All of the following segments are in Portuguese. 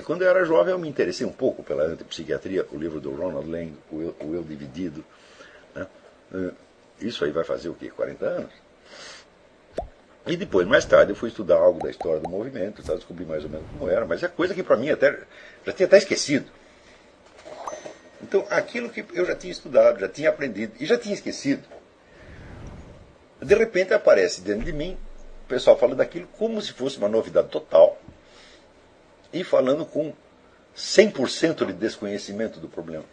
Quando eu era jovem, eu me interessei um pouco pela antipsiquiatria, o livro do Ronald Lang, O Eu Dividido. Né? Isso aí vai fazer o quê? 40 anos? E depois, mais tarde, eu fui estudar algo da história do movimento, para descobrir mais ou menos como era, mas é coisa que para mim até já tinha até esquecido. Então, aquilo que eu já tinha estudado, já tinha aprendido e já tinha esquecido, de repente aparece dentro de mim o pessoal falando daquilo como se fosse uma novidade total e falando com 100% de desconhecimento do problema.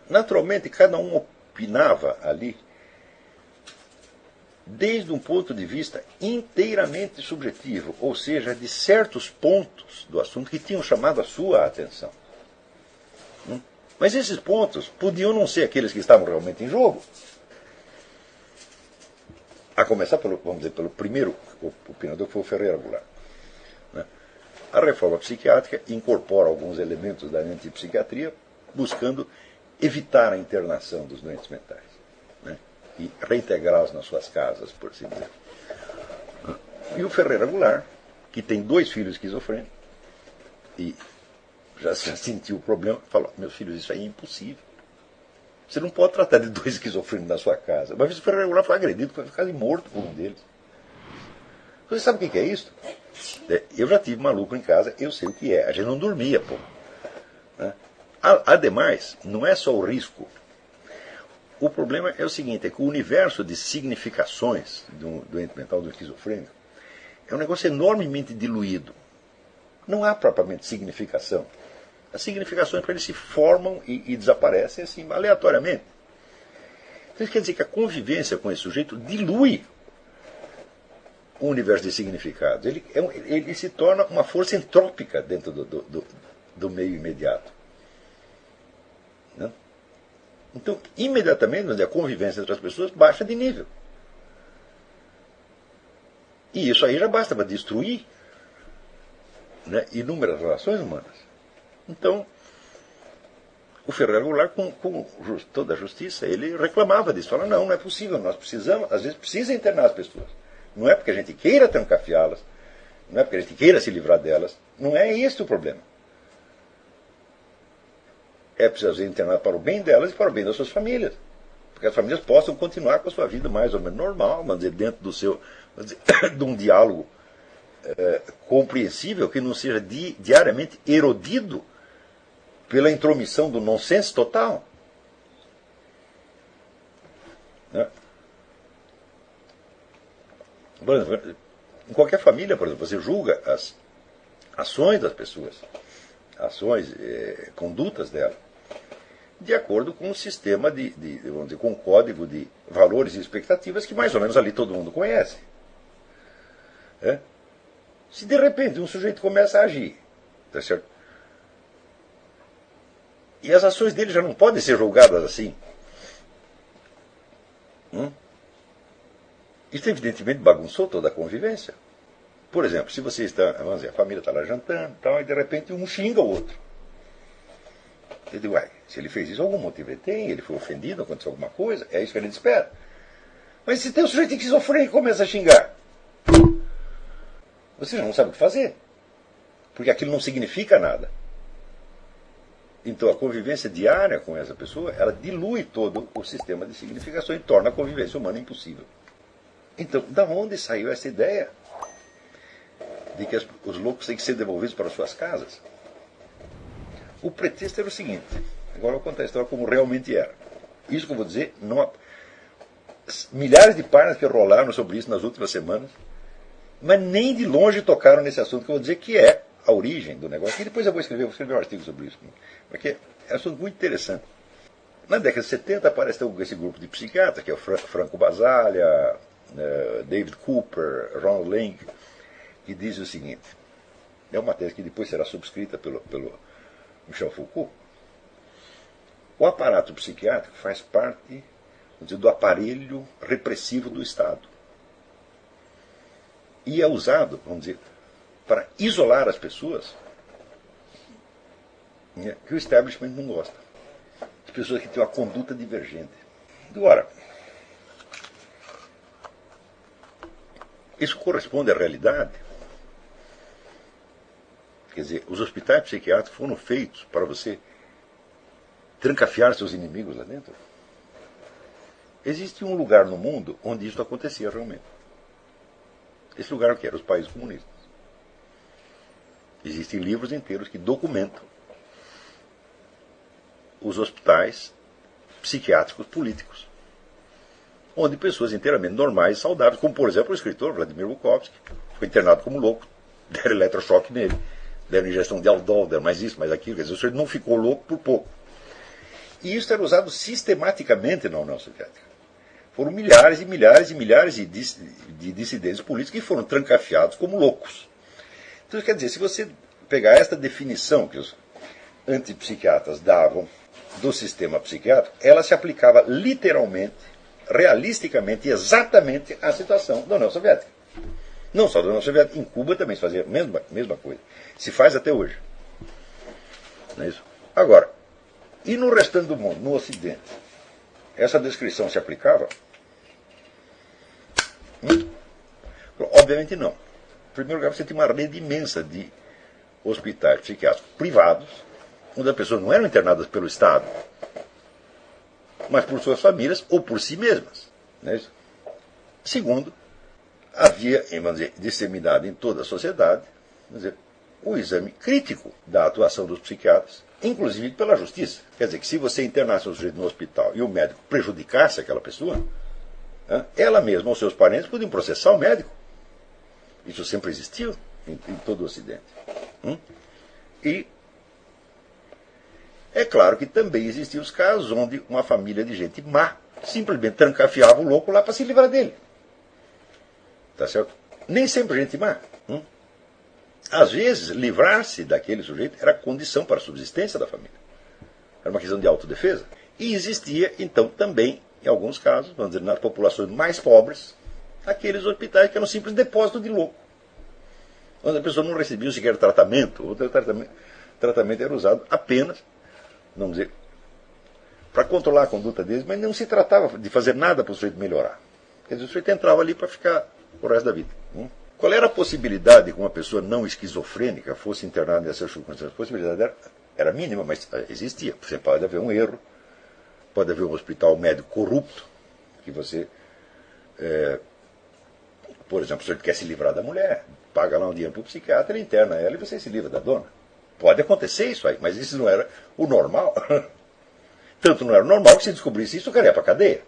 Naturalmente, cada um opinava ali desde um ponto de vista inteiramente subjetivo, ou seja, de certos pontos do assunto que tinham chamado a sua atenção. Mas esses pontos podiam não ser aqueles que estavam realmente em jogo. A começar pelo, vamos dizer, pelo primeiro opinador, que foi o Ferreira Goulart. A reforma psiquiátrica incorpora alguns elementos da antipsiquiatria, buscando evitar a internação dos doentes mentais, né? E reintegrá-los nas suas casas, por assim dizer. E o Ferreira Goulart, que tem 2 filhos esquizofrênicos, e já sentiu o problema, falou: meus filhos, isso aí é impossível. Você não pode tratar de 2 esquizofrênicos na sua casa. Uma vez o Ferreira Goulart foi agredido, foi quase morto por um deles. Você sabe o que é isso? Eu já tive maluco em casa, eu sei o que é. A gente não dormia, pô. Ademais, não é só o risco. O problema é o seguinte, é que o universo de significações do doente mental, do esquizofrênico, é um negócio enormemente diluído. Não há propriamente significação. As significações para ele se formam e desaparecem assim, aleatoriamente. Então isso quer dizer que a convivência com esse sujeito dilui o universo de significados. Ele se torna uma força entrópica dentro do meio imediato. Né? Então, imediatamente, a convivência entre as pessoas baixa de nível. E isso aí já basta para destruir, né, inúmeras relações humanas. Então, o Ferreira Goulart, com toda a justiça, ele reclamava disso. Falava: não é possível, nós precisamos, às vezes precisa internar as pessoas. Não é porque a gente queira trancafiá-las, não é porque a gente queira se livrar delas, não é esse o problema. É preciso internar para o bem delas e para o bem das suas famílias. Porque as famílias possam continuar com a sua vida mais ou menos normal, vamos dizer, dentro do seu, de um diálogo compreensível, que não seja diariamente erodido pela intromissão do nonsense total. Né? Por exemplo, em qualquer família, por exemplo, você julga as ações das pessoas, ações, condutas delas, de acordo com um sistema vamos dizer, com um código de valores e expectativas que mais ou menos ali todo mundo conhece. Se de repente um sujeito começa a agir, tá certo? E as ações dele já não podem ser julgadas assim. Isso evidentemente bagunçou toda a convivência. Por exemplo, se você está, vamos dizer, a família está lá jantando e de repente um xinga o outro. Eu digo: se ele fez isso, algum motivo ele tem, ele foi ofendido, aconteceu alguma coisa, é isso que a gente espera. Mas se tem um sujeito que sofre e começa a xingar, você já não sabe o que fazer. Porque aquilo não significa nada. Então a convivência diária com essa pessoa, ela dilui todo o sistema de significação e torna a convivência humana impossível. Então, da onde saiu essa ideia de que os loucos têm que ser devolvidos para suas casas? O pretexto era o seguinte, agora eu vou contar a história como realmente era. Isso que eu vou dizer, milhares de páginas que rolaram sobre isso nas últimas semanas, mas nem de longe tocaram nesse assunto que eu vou dizer que é a origem do negócio. E depois eu vou escrever um artigo sobre isso, porque é um assunto muito interessante. Na década de 70 aparece esse grupo de psiquiatras, que é o Franco Basaglia, David Cooper, Ronald Lang, que diz o seguinte, é uma tese que depois será subscrita pelo Michel Foucault. O aparato psiquiátrico faz parte, vamos dizer, do aparelho repressivo do Estado. E é usado, vamos dizer, para isolar as pessoas que o establishment não gosta. As pessoas que têm uma conduta divergente. Agora, isso corresponde à realidade? Quer dizer, os hospitais psiquiátricos foram feitos para você trancafiar seus inimigos lá dentro. Existe um lugar no mundo onde isso acontecia realmente. Esse lugar o que era? Os países comunistas. Existem livros inteiros que documentam os hospitais psiquiátricos políticos, onde pessoas inteiramente normais e saudáveis, como por exemplo o escritor Vladimir Bukovsky, foi internado como louco, deram eletrochoque nele, deram injeção de Aldol, deram mais isso, mais aquilo, quer dizer, o sujeito não ficou louco por pouco. E isso era usado sistematicamente na União Soviética. Foram milhares e milhares e milhares de dissidentes políticos que foram trancafiados como loucos. Então, quer dizer, se você pegar esta definição que os antipsiquiatras davam do sistema psiquiátrico, ela se aplicava literalmente, realisticamente, exatamente à situação da União Soviética. Não só da União Soviética, em Cuba também se fazia a mesma coisa. Se faz até hoje. Não é isso? Agora, e no restante do mundo, no Ocidente, essa descrição se aplicava? Obviamente não. Em primeiro lugar, você tinha uma rede imensa de hospitais psiquiátricos privados, onde as pessoas não eram internadas pelo Estado, mas por suas famílias ou por si mesmas. Não é isso? Segundo, havia, vamos dizer, disseminado em toda a sociedade, vamos dizer, o exame crítico da atuação dos psiquiatras, inclusive pela justiça. Quer dizer, que se você internasse um sujeito no hospital e o médico prejudicasse aquela pessoa, ela mesma ou seus parentes podiam processar o médico. Isso sempre existiu em todo o Ocidente. E é claro que também existiam os casos onde uma família de gente má simplesmente trancafiava o louco lá para se livrar dele. Tá certo? Nem sempre gente má. Às vezes, livrar-se daquele sujeito era condição para a subsistência da família. Era uma questão de autodefesa. E existia, então, também, em alguns casos, vamos dizer, nas populações mais pobres, aqueles hospitais que eram simples depósitos de louco, onde a pessoa não recebia sequer tratamento, ou o tratamento era usado apenas, vamos dizer, para controlar a conduta deles, mas não se tratava de fazer nada para o sujeito melhorar. Quer dizer, o sujeito entrava ali para ficar o resto da vida. Qual era a possibilidade de que uma pessoa não esquizofrênica fosse internada nessas circunstâncias? A possibilidade era mínima, mas existia. Por exemplo, pode haver um erro, pode haver um hospital médico corrupto, que você, por exemplo, se você quer se livrar da mulher, paga lá um dinheiro para o psiquiatra, interna ela e você se livra da dona. Pode acontecer isso aí, mas isso não era o normal. Tanto não era o normal que se descobrisse isso, o cara ia para a cadeia.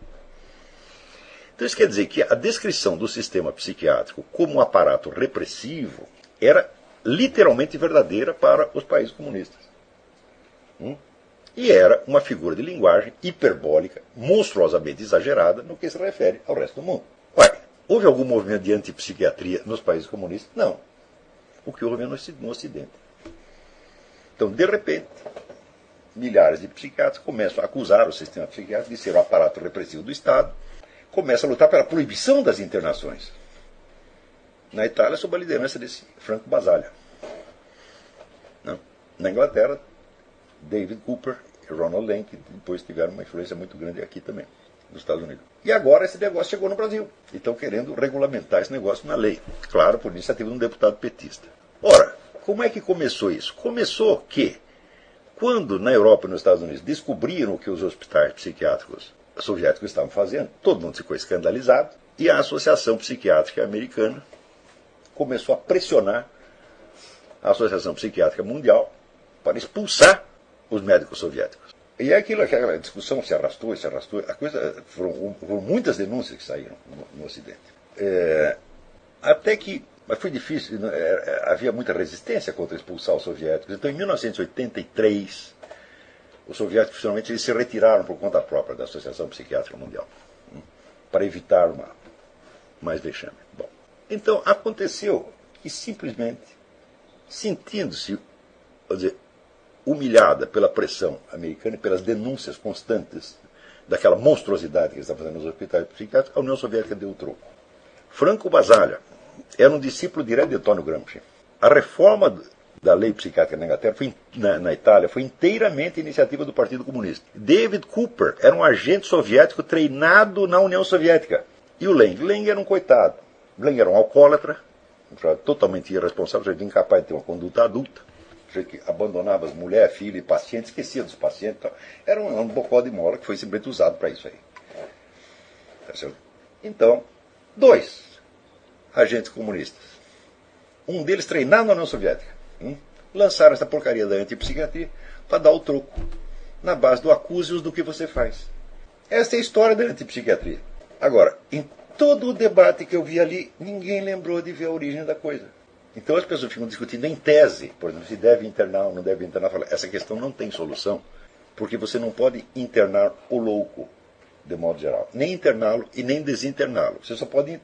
Então isso quer dizer que a descrição do sistema psiquiátrico como um aparato repressivo era literalmente verdadeira para os países comunistas. E era uma figura de linguagem hiperbólica, monstruosamente exagerada no que se refere ao resto do mundo. Ué, houve algum movimento de antipsiquiatria nos países comunistas? Não. O que houve no Ocidente. Então, de repente, milhares de psiquiatras começam a acusar o sistema psiquiátrico de ser o aparato repressivo do Estado, começam a lutar pela proibição das internações. Na Itália, sob a liderança desse Franco Basaglia. Na Inglaterra, David Cooper e Ronald Lane, que depois tiveram uma influência muito grande aqui também, nos Estados Unidos. E agora esse negócio chegou no Brasil. E estão querendo regulamentar esse negócio na lei. Claro, por iniciativa de um deputado petista. Ora, como é que começou isso? Começou que, quando na Europa e nos Estados Unidos descobriram que os hospitais psiquiátricos soviéticos estavam fazendo, todo mundo ficou escandalizado, e a Associação Psiquiátrica Americana começou a pressionar a Associação Psiquiátrica Mundial para expulsar os médicos soviéticos. E aquela discussão se arrastou, a coisa, foram muitas denúncias que saíram no Ocidente. Até que, mas foi difícil, havia muita resistência contra expulsar os soviéticos. Então, em 1983, os soviéticos finalmente eles se retiraram por conta própria da Associação Psiquiátrica Mundial, para evitar mais vexame. Bom, então aconteceu que simplesmente, sentindo-se, humilhada pela pressão americana e pelas denúncias constantes daquela monstruosidade que eles estavam fazendo nos hospitais psiquiátricos, a União Soviética deu o troco. Franco Basaglia era um discípulo direto de Antônio Gramsci. A reforma da lei psiquiátrica na Inglaterra, na Itália, foi inteiramente iniciativa do Partido Comunista. David Cooper era um agente soviético treinado na União Soviética. E o Leng? Leng era um coitado. Leng era um alcoólatra, totalmente irresponsável, incapaz de ter uma conduta adulta. que abandonava as mulheres, filhos e pacientes, esquecia dos pacientes. Então, era um bocó de mola que foi simplesmente usado para isso aí. Tá certo? Então, 2 agentes comunistas. Um deles treinado na União Soviética. Lançaram essa porcaria da antipsiquiatria para dar o troco. Na base do acuse-os do que você faz. Essa é a história da antipsiquiatria. Agora, em todo o debate que eu vi ali, ninguém lembrou de ver a origem da coisa. Então as pessoas ficam discutindo em tese, por exemplo, se deve internar ou não deve internar. Essa questão não tem solução, porque você não pode internar o louco, de modo geral. Nem interná-lo e nem desinterná-lo. Você só pode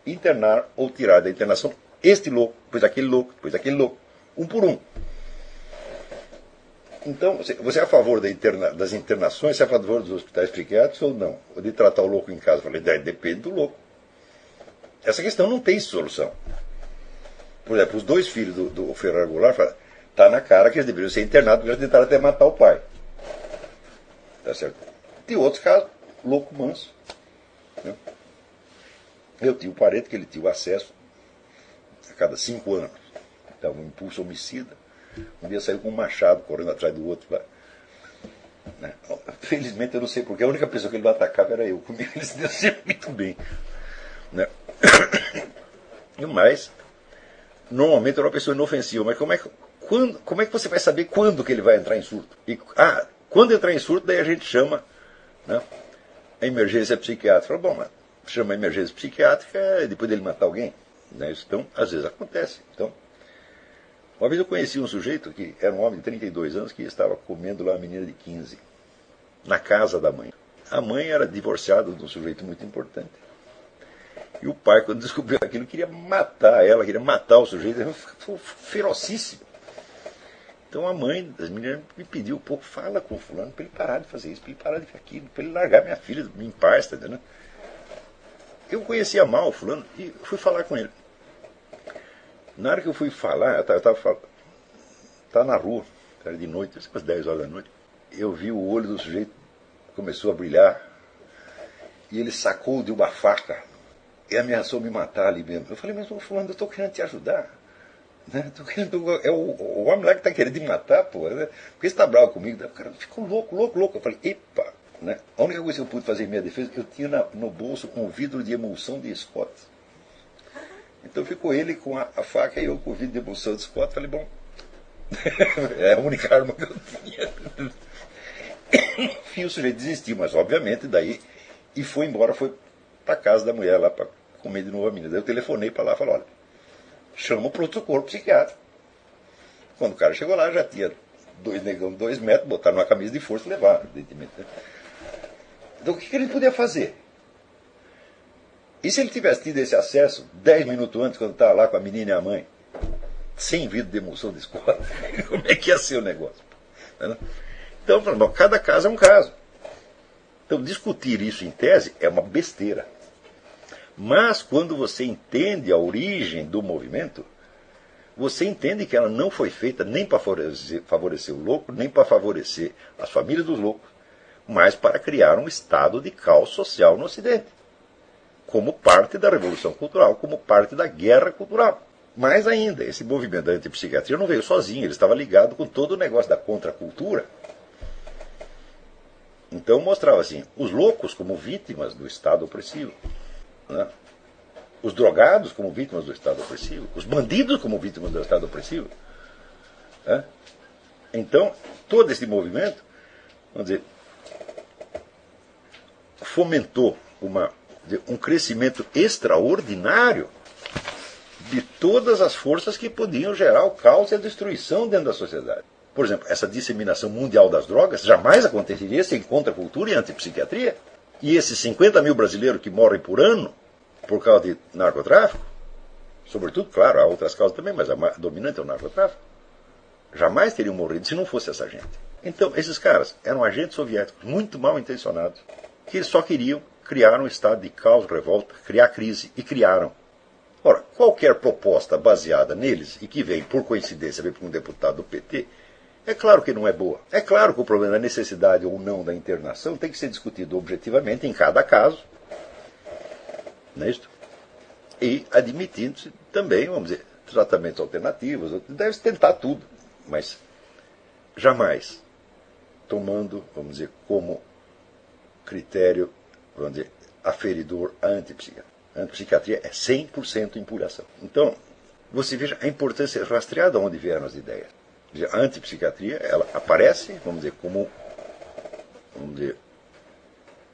internar ou tirar da internação este louco, depois aquele louco, depois aquele louco, um por um. Então, você é a favor das internações, você é a favor dos hospitais psiquiátricos ou não? Ou de tratar o louco em casa? Eu falei, depende do louco. Essa questão não tem solução. Por exemplo, os 2 filhos do Ferreira Goulart falaram, está na cara que eles deveriam ser internados, porque eles tentaram até matar o pai. Tá certo? Tem outros casos, louco manso. Né? Eu tinha um parente que ele tinha o acesso a cada 5 anos. Então, um impulso homicida. Um dia saiu com um machado correndo atrás do outro lá. Né? Felizmente eu não sei porque a única pessoa que ele não atacava era eu. Comigo ele se deu sempre muito bem. Né? Mas, normalmente era uma pessoa inofensiva. Mas como é que você vai saber quando que ele vai entrar em surto? Quando entrar em surto, daí a gente chama, né, a emergência psiquiátrica. Bom, mas chama a emergência psiquiátrica depois dele matar alguém. Né? Isso, então, às vezes acontece. Então, uma vez eu conheci um sujeito que era um homem de 32 anos que estava comendo lá uma menina de 15, na casa da mãe. A mãe era divorciada de um sujeito muito importante. E o pai, quando descobriu aquilo, queria matar ela, queria matar o sujeito. Ele ficou ferocíssimo. Então a mãe das meninas me pediu, fala com o fulano para ele parar de fazer isso, para ele parar de fazer aquilo, para ele largar minha filha em paz, tá entendendo? Eu conhecia mal o fulano e fui falar com ele. Na hora que eu fui falar, eu estava na rua, era de noite, umas 10 horas da noite. Eu vi o olho do sujeito, começou a brilhar, e ele sacou de uma faca e ameaçou me matar ali mesmo. Eu falei, mas fulano, eu estou querendo te ajudar. Né? O homem lá que está querendo te matar, pô. Né? Por que você está bravo comigo? O cara ficou louco. Eu falei, epa. Né? A única coisa que eu pude fazer em minha defesa, eu tinha no bolso um vidro de emulsão de Scott. Então ficou ele com a faca e eu com o vidro de emulsão de Scott. Falei, bom, é a única arma que eu tinha. E o sujeito desistiu, mas obviamente daí, e foi embora, foi para casa da mulher lá para comer de novo a menina. Daí eu telefonei para lá e falei, olha, chama o pronto-socorro psiquiátrico. Quando o cara chegou lá, já tinha 2 negão, 2 metros, botaram numa camisa de força e levaram, evidentemente. Né? Então o que ele podia fazer? E se ele tivesse tido esse acesso 10 minutos antes, quando estava lá com a menina e a mãe, sem vidro de emulsão de escola, como é que ia ser o negócio? Então, bom, cada caso é um caso. Então, discutir isso em tese é uma besteira. Mas, quando você entende a origem do movimento, você entende que ela não foi feita nem para favorecer o louco, nem para favorecer as famílias dos loucos, mas para criar um estado de caos social no Ocidente, como parte da Revolução Cultural, como parte da guerra cultural. Mais ainda, esse movimento da antipsiquiatria não veio sozinho, ele estava ligado com todo o negócio da contracultura. Então mostrava assim, os loucos como vítimas do Estado opressivo, né? Os drogados como vítimas do Estado opressivo, os bandidos como vítimas do Estado opressivo. Né? Então, todo esse movimento, vamos dizer, fomentou um crescimento extraordinário de todas as forças que podiam gerar o caos e a destruição dentro da sociedade. Por exemplo, essa disseminação mundial das drogas jamais aconteceria sem contracultura e antipsiquiatria. E esses 50 mil brasileiros que morrem por ano por causa de narcotráfico, sobretudo, claro, há outras causas também, mas a dominante é o narcotráfico, jamais teriam morrido se não fosse essa gente. Então, esses caras eram agentes soviéticos muito mal intencionados, que eles só queriam criar um estado de caos, revolta, criar crise, e criaram. Ora, qualquer proposta baseada neles, e que vem, por coincidência, vem por um deputado do PT, é claro que não é boa. É claro que o problema da necessidade ou não da internação tem que ser discutido objetivamente em cada caso, não é isso? E admitindo-se também, vamos dizer, tratamentos alternativos, deve-se tentar tudo. mas jamais tomando, vamos dizer, como critério, vamos dizer, aferidor a antipsiquiatria. A antipsiquiatria é 100% empolhação. Então, você veja a importância rastreada de onde vieram as ideias. A antipsiquiatria, ela aparece, vamos dizer, como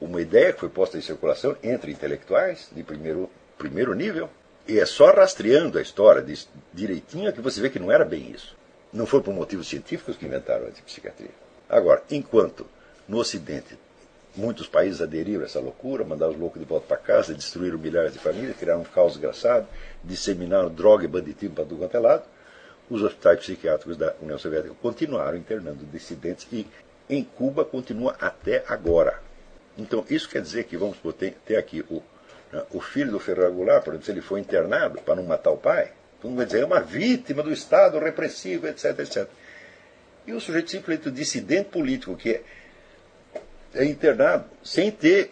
uma ideia que foi posta em circulação entre intelectuais de primeiro nível, e é só rastreando a história direitinho que você vê que não era bem isso. Não foi por motivos científicos que inventaram a antipsiquiatria. Agora, enquanto no Ocidente muitos países aderiram a essa loucura, mandaram os loucos de volta para casa, destruíram milhares de famílias, criaram um caos desgraçado, disseminaram droga e banditismo para tudo quanto é lado, os hospitais psiquiátricos da União Soviética continuaram internando dissidentes e em Cuba continua até agora. Então, isso quer dizer que, vamos ter aqui o filho do Ferreira Goulart, por exemplo, se ele foi internado para não matar o pai, todo mundo vai dizer, é uma vítima do Estado repressivo, etc, etc. E o sujeito simplesmente, o dissidente político, que é internado sem ter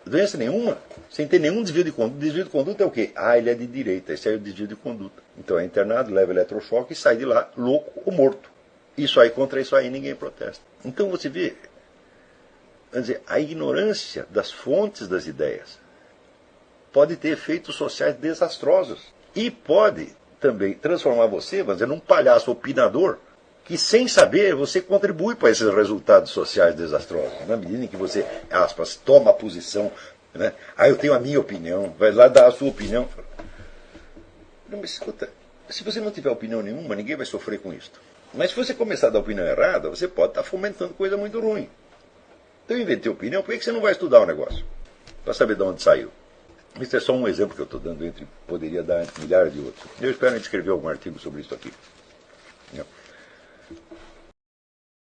doença nenhuma, sem ter nenhum desvio de conduta. Desvio de conduta é o quê? Ah, ele é de direita, esse é o desvio de conduta. Então é internado, leva eletrochoque e sai de lá louco ou morto. Isso aí, contra isso aí, ninguém protesta. Então você vê, quer dizer, a ignorância das fontes das ideias pode ter efeitos sociais desastrosos. E pode também transformar você, vamos dizer, num palhaço opinador, que sem saber você contribui para esses resultados sociais desastrosos. Na medida em que você, aspas, toma a posição, né? Ah, eu tenho a minha opinião, vai lá dar a sua opinião. Não, mas escuta, se você não tiver opinião nenhuma, ninguém vai sofrer com isso. Mas se você começar a dar opinião errada, você pode estar fomentando coisa muito ruim. Então eu inventei opinião, por que você não vai estudar o negócio? Para saber de onde saiu. Isso é só um exemplo que eu estou dando, poderia dar milhares de outros. Eu espero escrever algum artigo sobre isso aqui.